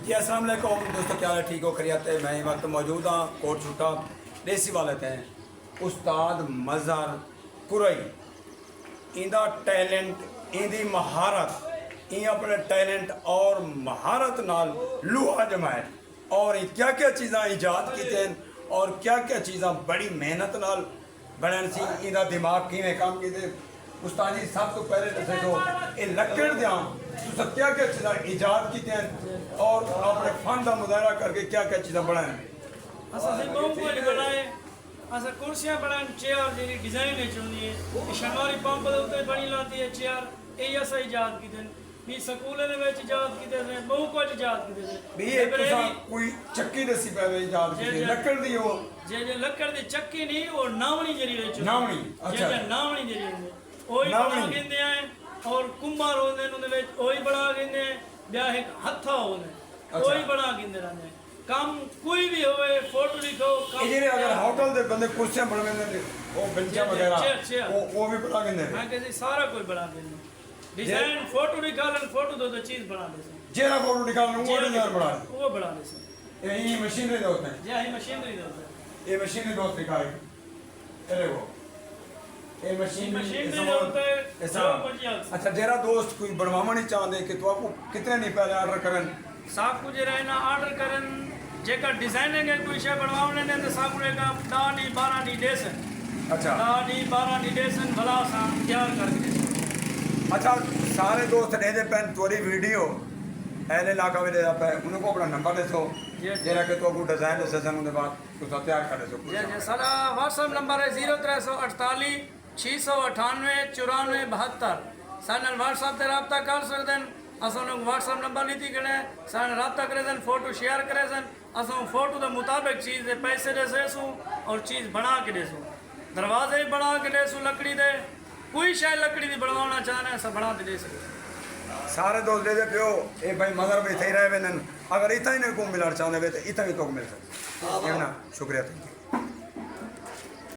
जी अस्सलाम वालेकुम दोस्तों, क्या हाल है? ठीक हो? खैरियत है? मैं इस वक्त मौजूद हाँ कोट छुट्टा देसी वाले थे उस्ताद मज़हर कुरई। इंदा टैलेंट इंदी महारत इन अपने टैलेंट और महारत नाल लूहा जमाए और क्या क्या चीज़ा ईजाद कीते और क्या क्या चीज़ा बड़ी मेहनत नाल बनन सी। इंदा दिमाग किवें काम कीते उस्ताद जी सब तो पहले दसे तो ये लकड़ दियाँ तुस क्या क्या चीज़ा ईजाद कीते और अपने फन का मुजाहरा करके क्या क्या चीज़ा बनाए। असा बहुत कुछ बनाए। असा कुर्सियां बनाए, चेयर जी डिजाइन होंदी है शनवारी पंप के उत्ते बनी लाती है चेयर, यही असा ईजाद कीते भी स्कूल ईजाद कीते बहुत कुछ ईजाद कीते। कोई चक्की दसी पे ईजाद कीते लकड़ दी हो जे लकड़ दी चक्की नहीं और नावणी जरी नावणी। अच्छा नावणी जरी ओही बना गिंदे हैं और कुंभार होंदे उनदे विच ओही बना गिंदे ब्या एक हथा होंदे ओही बना गिंदे रहंदे काम कोई भी होवे फोटो लिखो काम ये अगर होटल दे बंदे कुर्सियां बनवेंदे ओ बेंचा वगैरह वो भी बना गिंदे मैं कहते सारा कोई बना गिंदे डिजाइन फोटो निकालन फोटो दो चीज बना दे जेरा फोटो निकालना वो डिजाइन बना वो बना दे ये मशीनरी दे होते हैं जे है मशीनरी दे होते हैं ये मशीनरी दोस्त दिखाए ये देखो ये मशीन अच्छा जेरा दोस्त कोई बनवाना नहीं चाहते कि तो आपको कितने नहीं पहले ऑर्डर करन सब कुछ रहना ऑर्डर करन जेका डिजाइनिंग है कोई शे बनवाने ने तो सब कुछ का 10 नी 12 नी देसन। अच्छा 10 नी 12 नी देसन भला सा तैयार करके देसन। अच्छा सारे दोस्त दे दे पेन तोरी वीडियो ऐले इलाका में दे पे उनको अपना नंबर दे सो जेरा के तो को डिजाइन दे ससन उनके बाद तो तैयार कर दे सो। जी सारा व्हाट्सएप नंबर है 0348 698 94 72 सारे व्हाट्सएप से रब्ता कर सकते हैं। असों व्हाट्सएप नंबर नीति करें सारे रब्ता करें फोटो शेयर करें असों फोटो के मुताबिक चीज़ पैसे दे सेसूँ और चीज़ बना के देसूँ दरवाजे बना के देसूँ लकड़ी दे कोई शायद लकड़ी की बनवाना चाहना सब बना दे सकते सारे दोस्त दे दे पियो ए भाई मगर भी थे रहे अगर इतना ही नहीं को मिलना चाहते तो इतना भी तो मिल सकते। शुक्रिया थैंक यू।